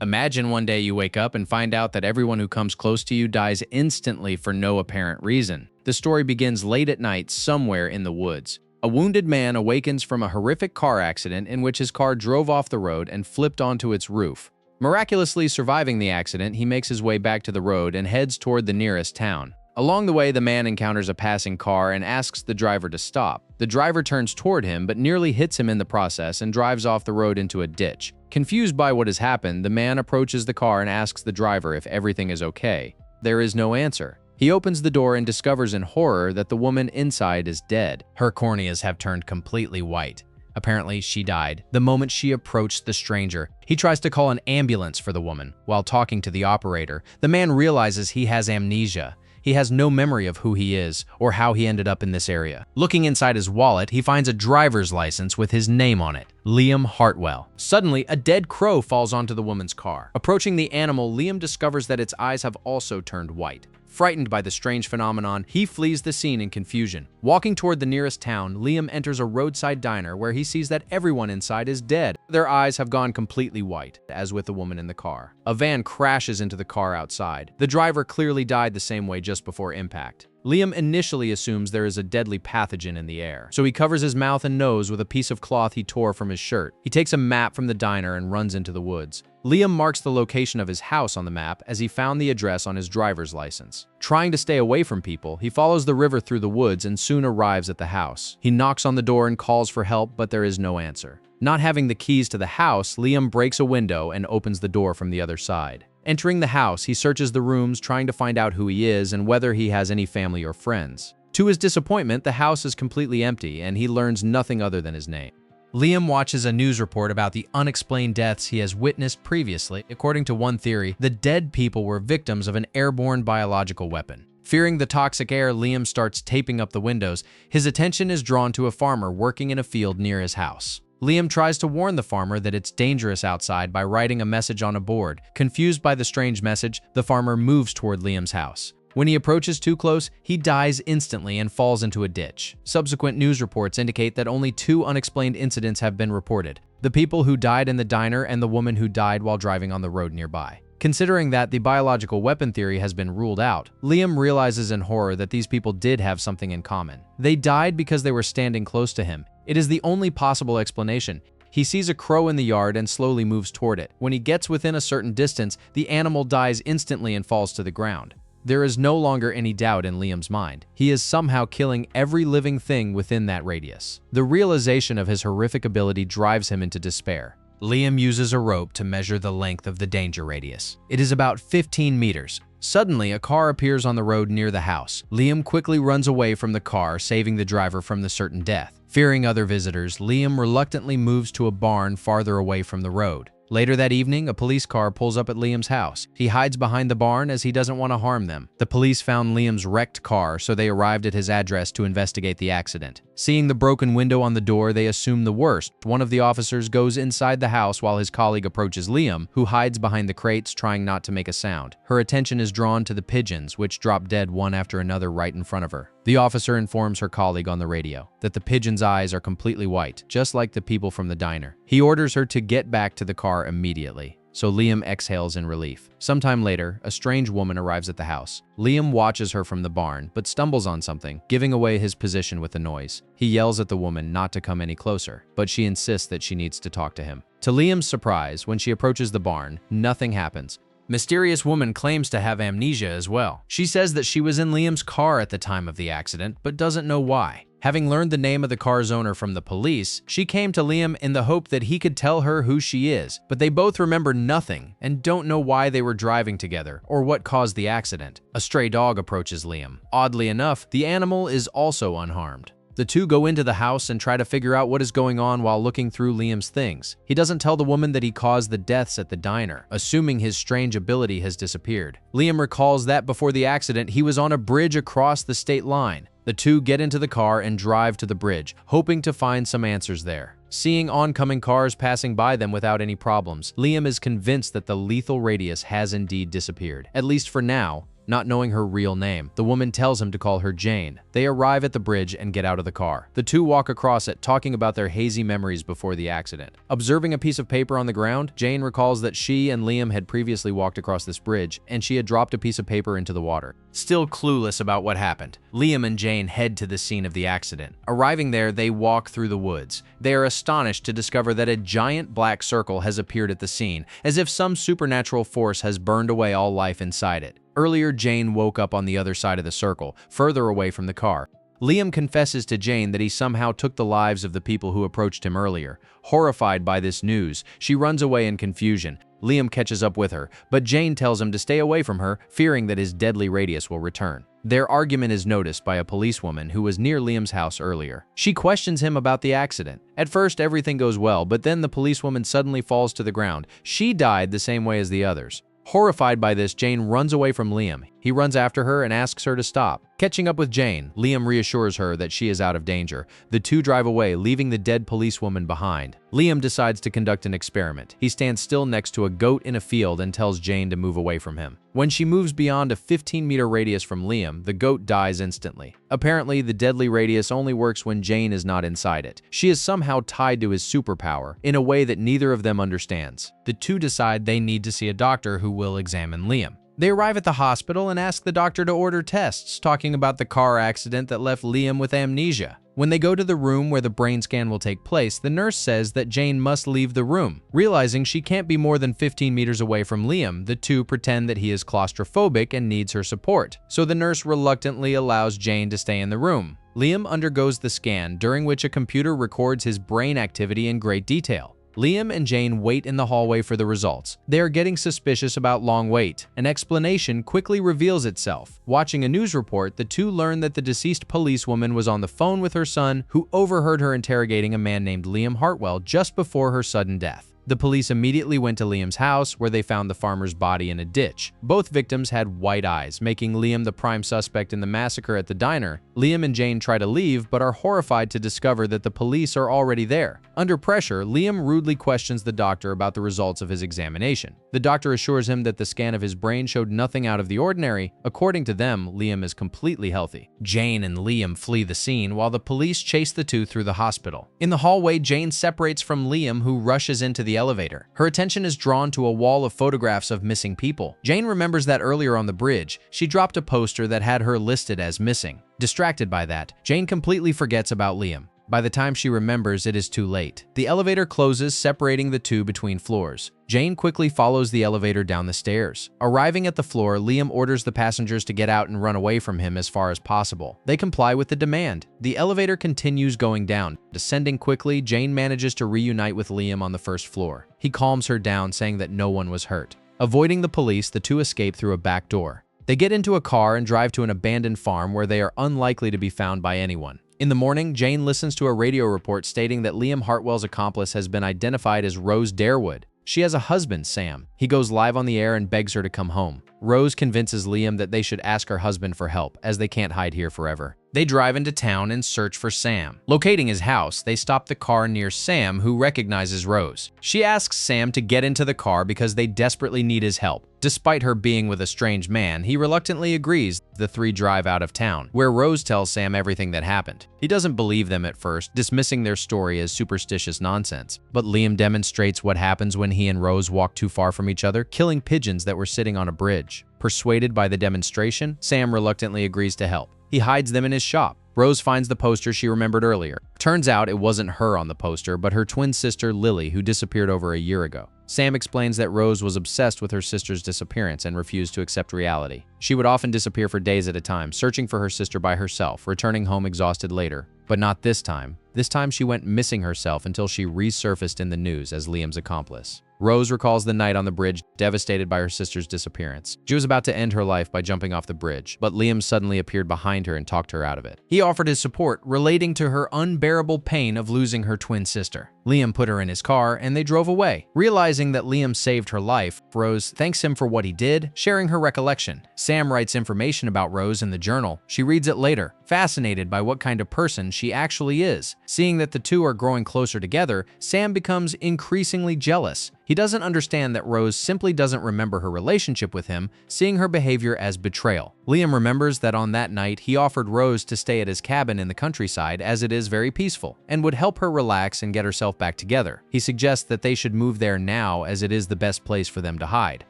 Imagine one day you wake up and find out that everyone who comes close to you dies instantly for no apparent reason. The story begins late at night somewhere in the woods. A wounded man awakens from a horrific car accident in which his car drove off the road and flipped onto its roof. Miraculously surviving the accident, he makes his way back to the road and heads toward the nearest town. Along the way, the man encounters a passing car and asks the driver to stop. The driver turns toward him but nearly hits him in the process and drives off the road into a ditch. Confused by what has happened, the man approaches the car and asks the driver if everything is okay. There is no answer. He opens the door and discovers in horror that the woman inside is dead. Her corneas have turned completely white. Apparently, she died the moment she approached the stranger. He tries to call an ambulance for the woman. While talking to the operator, the man realizes he has amnesia. He has no memory of who he is or how he ended up in this area. Looking inside his wallet, he finds a driver's license with his name on it, Liam Hartwell. Suddenly, a dead crow falls onto the woman's car. Approaching the animal, Liam discovers that its eyes have also turned white. Frightened by the strange phenomenon, he flees the scene in confusion. Walking toward the nearest town, Liam enters a roadside diner where he sees that everyone inside is dead. Their eyes have gone completely white, as with the woman in the car. A van crashes into the car outside. The driver clearly died the same way just before impact. Liam initially assumes there is a deadly pathogen in the air, so he covers his mouth and nose with a piece of cloth he tore from his shirt. He takes a map from the diner and runs into the woods. Liam marks the location of his house on the map as he found the address on his driver's license. Trying to stay away from people, he follows the river through the woods and soon arrives at the house. He knocks on the door and calls for help, but there is no answer. Not having the keys to the house, Liam breaks a window and opens the door from the other side. Entering the house, he searches the rooms trying to find out who he is and whether he has any family or friends. To his disappointment, the house is completely empty and he learns nothing other than his name. Liam watches a news report about the unexplained deaths he has witnessed previously. According to one theory, the dead people were victims of an airborne biological weapon. Fearing the toxic air, Liam starts taping up the windows. His attention is drawn to a farmer working in a field near his house. Liam tries to warn the farmer that it's dangerous outside by writing a message on a board. Confused by the strange message, the farmer moves toward Liam's house. When he approaches too close, he dies instantly and falls into a ditch. Subsequent news reports indicate that only 2 unexplained incidents have been reported: the people who died in the diner and the woman who died while driving on the road nearby. Considering that the biological weapon theory has been ruled out, Liam realizes in horror that these people did have something in common. They died because they were standing close to him. It is the only possible explanation. He sees a crow in the yard and slowly moves toward it. When he gets within a certain distance, the animal dies instantly and falls to the ground. There is no longer any doubt in Liam's mind. He is somehow killing every living thing within that radius. The realization of his horrific ability drives him into despair. Liam uses a rope to measure the length of the danger radius. It is about 15 meters. Suddenly, a car appears on the road near the house. Liam quickly runs away from the car, saving the driver from the certain death. Fearing other visitors, Liam reluctantly moves to a barn farther away from the road. Later that evening, a police car pulls up at Liam's house. He hides behind the barn as he doesn't want to harm them. The police found Liam's wrecked car, so they arrived at his address to investigate the accident. Seeing the broken window on the door, they assume the worst. One of the officers goes inside the house while his colleague approaches Liam, who hides behind the crates trying not to make a sound. Her attention is drawn to the pigeons, which drop dead one after another right in front of her. The officer informs her colleague on the radio that the pigeons' eyes are completely white, just like the people from the diner. He orders her to get back to the car immediately, so Liam exhales in relief. Sometime later, a strange woman arrives at the house. Liam watches her from the barn, but stumbles on something, giving away his position with the noise. He yells at the woman not to come any closer, but she insists that she needs to talk to him. To Liam's surprise, when she approaches the barn, nothing happens. Mysterious woman claims to have amnesia as well. She says that she was in Liam's car at the time of the accident, but doesn't know why. Having learned the name of the car's owner from the police, she came to Liam in the hope that he could tell her who she is, but they both remember nothing and don't know why they were driving together or what caused the accident. A stray dog approaches Liam. Oddly enough, the animal is also unharmed. The two go into the house and try to figure out what is going on while looking through Liam's things. He doesn't tell the woman that he caused the deaths at the diner, assuming his strange ability has disappeared. Liam recalls that before the accident, he was on a bridge across the state line. The two get into the car and drive to the bridge, hoping to find some answers there. Seeing oncoming cars passing by them without any problems, Liam is convinced that the lethal radius has indeed disappeared, at least for now. not knowing her real name. The woman tells him to call her Jane. They arrive at the bridge and get out of the car. The two walk across it, talking about their hazy memories before the accident. Observing a piece of paper on the ground, Jane recalls that she and Liam had previously walked across this bridge, and she had dropped a piece of paper into the water. Still clueless about what happened, Liam and Jane head to the scene of the accident. Arriving there, they walk through the woods. They are astonished to discover that a giant black circle has appeared at the scene, as if some supernatural force has burned away all life inside it. Earlier, Jane woke up on the other side of the circle, further away from the car. Liam confesses to Jane that he somehow took the lives of the people who approached him earlier. Horrified by this news, she runs away in confusion. Liam catches up with her, but Jane tells him to stay away from her, fearing that his deadly radius will return. Their argument is noticed by a policewoman who was near Liam's house earlier. She questions him about the accident. At first, everything goes well, but then the policewoman suddenly falls to the ground. She died the same way as the others. Horrified by this, Jane runs away from Liam. He runs after her and asks her to stop. Catching up with Jane, Liam reassures her that she is out of danger. The two drive away, leaving the dead policewoman behind. Liam decides to conduct an experiment. He stands still next to a goat in a field and tells Jane to move away from him. When she moves beyond a 15-meter radius from Liam, the goat dies instantly. Apparently, the deadly radius only works when Jane is not inside it. She is somehow tied to his superpower in a way that neither of them understands. The two decide they need to see a doctor who will examine Liam. They arrive at the hospital and ask the doctor to order tests, talking about the car accident that left Liam with amnesia. When they go to the room where the brain scan will take place, the nurse says that Jane must leave the room. Realizing she can't be more than 15 meters away from Liam, the two pretend that he is claustrophobic and needs her support. So the nurse reluctantly allows Jane to stay in the room. Liam undergoes the scan, during which a computer records his brain activity in great detail. Liam and Jane wait in the hallway for the results. They are getting suspicious about long wait. An explanation quickly reveals itself. Watching a news report, the two learn that the deceased policewoman was on the phone with her son, who overheard her interrogating a man named Liam Hartwell just before her sudden death. The police immediately went to Liam's house, where they found the farmer's body in a ditch. Both victims had white eyes, making Liam the prime suspect in the massacre at the diner. Liam and Jane try to leave, but are horrified to discover that the police are already there. Under pressure, Liam rudely questions the doctor about the results of his examination. The doctor assures him that the scan of his brain showed nothing out of the ordinary. According to them, Liam is completely healthy. Jane and Liam flee the scene while the police chase the two through the hospital. In the hallway, Jane separates from Liam, who rushes into the elevator. Her attention is drawn to a wall of photographs of missing people. Jane remembers that earlier on the bridge, she dropped a poster that had her listed as missing. Distracted by that, Jane completely forgets about Liam. By the time she remembers, it is too late. The elevator closes, separating the two between floors. Jane quickly follows the elevator down the stairs. Arriving at the floor, Liam orders the passengers to get out and run away from him as far as possible. They comply with the demand. The elevator continues going down. Descending quickly, Jane manages to reunite with Liam on the first floor. He calms her down, saying that no one was hurt. Avoiding the police, the two escape through a back door. They get into a car and drive to an abandoned farm where they are unlikely to be found by anyone. In the morning, Jane listens to a radio report stating that Liam Hartwell's accomplice has been identified as Rose Darewood. She has a husband, Sam. He goes live on the air and begs her to come home. Rose convinces Liam that they should ask her husband for help, as they can't hide here forever. They drive into town and search for Sam. Locating his house, they stop the car near Sam, who recognizes Rose. She asks Sam to get into the car because they desperately need his help. Despite her being with a strange man, he reluctantly agrees. The three drive out of town, where Rose tells Sam everything that happened. He doesn't believe them at first, dismissing their story as superstitious nonsense. But Liam demonstrates what happens when he and Rose walk too far from each other, killing pigeons that were sitting on a bridge. Persuaded by the demonstration, Sam reluctantly agrees to help. He hides them in his shop. Rose finds the poster she remembered earlier. Turns out it wasn't her on the poster, but her twin sister Lily, who disappeared over a year ago. Sam explains that Rose was obsessed with her sister's disappearance and refused to accept reality. She would often disappear for days at a time, searching for her sister by herself, returning home exhausted later. But not this time. This time she went missing herself until she resurfaced in the news as Liam's accomplice. Rose recalls the night on the bridge, devastated by her sister's disappearance. She was about to end her life by jumping off the bridge, but Liam suddenly appeared behind her and talked her out of it. He offered his support, relating to her unbearable pain of losing her twin sister. Liam put her in his car and they drove away. Realizing that Liam saved her life, Rose thanks him for what he did, sharing her recollection. Sam writes information about Rose in the journal. She reads it later, fascinated by what kind of person she actually is. Seeing that the two are growing closer together, Sam becomes increasingly jealous. He doesn't understand that Rose simply doesn't remember her relationship with him, seeing her behavior as betrayal. Liam remembers that on that night he offered Rose to stay at his cabin in the countryside as it is very peaceful, and would help her relax and get herself back together. He suggests that they should move there now as it is the best place for them to hide.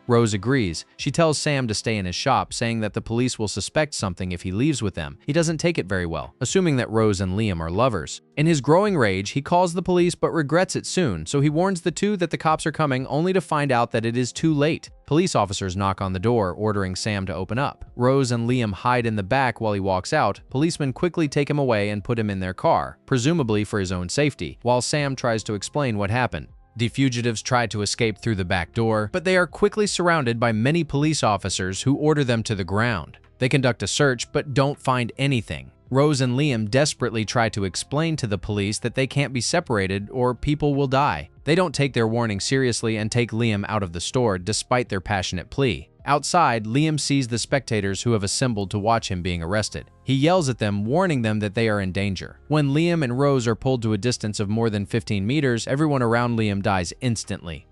Rose agrees. She tells Sam to stay in his shop, saying that the police will suspect something if he leaves with them. He doesn't take it very well, assuming that Rose and Liam are lovers. In his growing rage, he calls the police but regrets it soon, so he warns the two that the cops are coming, only to find out that it is too late. Police officers knock on the door, ordering Sam to open up. Rose and Liam hide in the back while he walks out. Policemen quickly take him away and put him in their car, presumably for his own safety, while Sam tries to explain what happened. The fugitives try to escape through the back door, but they are quickly surrounded by many police officers who order them to the ground. They conduct a search but don't find anything. Rose and Liam desperately try to explain to the police that they can't be separated or people will die. They don't take their warning seriously and take Liam out of the store despite their passionate plea. Outside, Liam sees the spectators who have assembled to watch him being arrested. He yells at them, warning them that they are in danger. When Liam and Rose are pulled to a distance of more than 15 meters, everyone around Liam dies instantly.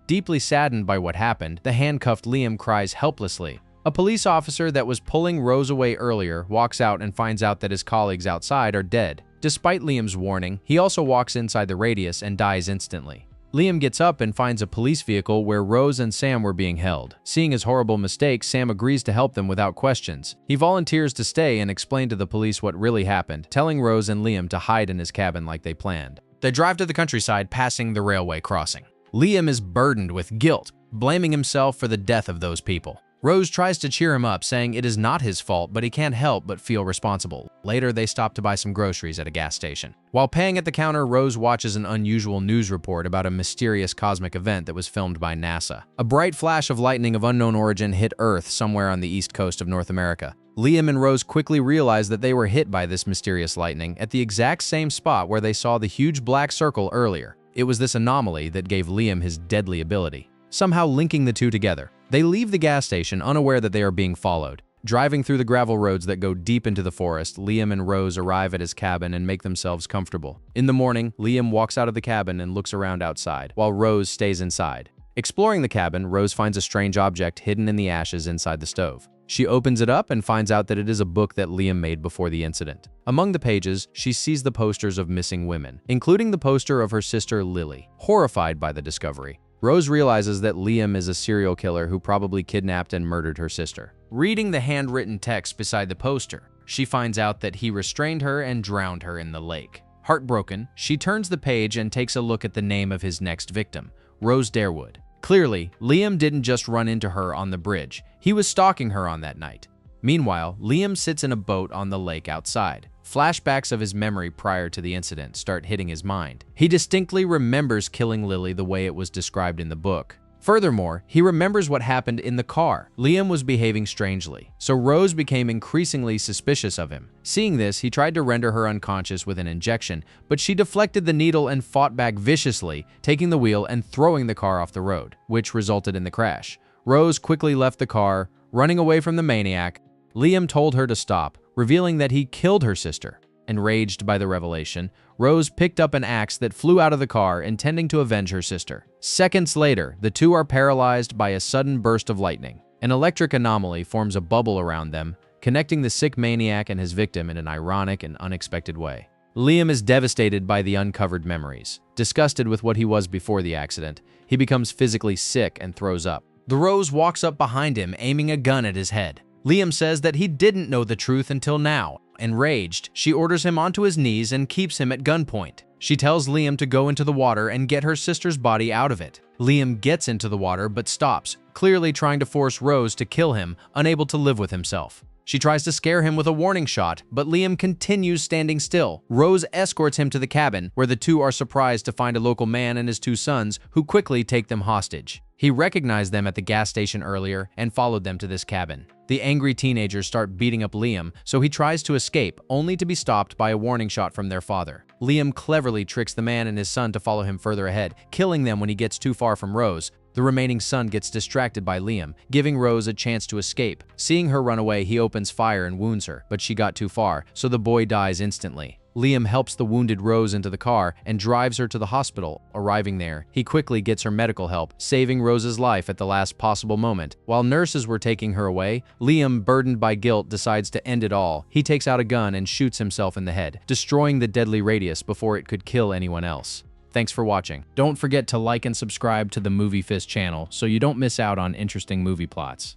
Deeply saddened by what happened, the handcuffed Liam cries helplessly. A police officer that was pulling Rose away earlier walks out and finds out that his colleagues outside are dead. Despite Liam's warning, he also walks inside the radius and dies instantly. Liam gets up and finds a police vehicle where Rose and Sam were being held. Seeing his horrible mistake, Sam agrees to help them without questions. He volunteers to stay and explain to the police what really happened, telling Rose and Liam to hide in his cabin like they planned. They drive to the countryside, passing the railway crossing. Liam is burdened with guilt, blaming himself for the death of those people. Rose tries to cheer him up, saying it is not his fault, but he can't help but feel responsible. Later, they stop to buy some groceries at a gas station. While paying at the counter, Rose watches an unusual news report about a mysterious cosmic event that was filmed by NASA. A bright flash of lightning of unknown origin hit Earth somewhere on the east coast of North America. Liam and Rose quickly realize that they were hit by this mysterious lightning at the exact same spot where they saw the huge black circle earlier. It was this anomaly that gave Liam his deadly ability, somehow linking the two together. They leave the gas station unaware that they are being followed. Driving through the gravel roads that go deep into the forest, Liam and Rose arrive at his cabin and make themselves comfortable. In the morning, Liam walks out of the cabin and looks around outside, while Rose stays inside. Exploring the cabin, Rose finds a strange object hidden in the ashes inside the stove. She opens it up and finds out that it is a book that Liam made before the incident. Among the pages, she sees the posters of missing women, including the poster of her sister Lily. Horrified by the discovery, Rose realizes that Liam is a serial killer who probably kidnapped and murdered her sister. Reading the handwritten text beside the poster, she finds out that he restrained her and drowned her in the lake. Heartbroken, she turns the page and takes a look at the name of his next victim, Rose Darewood. Clearly, Liam didn't just run into her on the bridge. He was stalking her on that night. Meanwhile, Liam sits in a boat on the lake outside. Flashbacks of his memory prior to the incident start hitting his mind. He distinctly remembers killing Lily the way it was described in the book. Furthermore, he remembers what happened in the car. Liam was behaving strangely, so Rose became increasingly suspicious of him. Seeing this, he tried to render her unconscious with an injection, but she deflected the needle and fought back viciously, taking the wheel and throwing the car off the road, which resulted in the crash. Rose quickly left the car, running away from the maniac. Liam told her to stop, revealing that he killed her sister. Enraged by the revelation, Rose picked up an axe that flew out of the car, intending to avenge her sister. Seconds later, the two are paralyzed by a sudden burst of lightning. An electric anomaly forms a bubble around them, connecting the sick maniac and his victim in an ironic and unexpected way. Liam is devastated by the uncovered memories. Disgusted with what he was before the accident, he becomes physically sick and throws up. The Rose walks up behind him, aiming a gun at his head. Liam says that he didn't know the truth until now. Enraged, she orders him onto his knees and keeps him at gunpoint. She tells Liam to go into the water and get her sister's body out of it. Liam gets into the water but stops, clearly trying to force Rose to kill him, unable to live with himself. She tries to scare him with a warning shot, but Liam continues standing still. Rose escorts him to the cabin, where the two are surprised to find a local man and his two sons, who quickly take them hostage. He recognized them at the gas station earlier and followed them to this cabin. The angry teenagers start beating up Liam, so he tries to escape, only to be stopped by a warning shot from their father. Liam cleverly tricks the man and his son to follow him further ahead, killing them when he gets too far from Rose. The remaining son gets distracted by Liam, giving Rose a chance to escape. Seeing her run away, he opens fire and wounds her, but she got too far, so the boy dies instantly. Liam helps the wounded Rose into the car and drives her to the hospital. Arriving there, he quickly gets her medical help, saving Rose's life at the last possible moment. While nurses were taking her away, Liam, burdened by guilt, decides to end it all. He takes out a gun and shoots himself in the head, destroying the deadly radius before it could kill anyone else. Thanks for watching. Don't forget to like and subscribe to the Movie Fist channel so you don't miss out on interesting movie plots.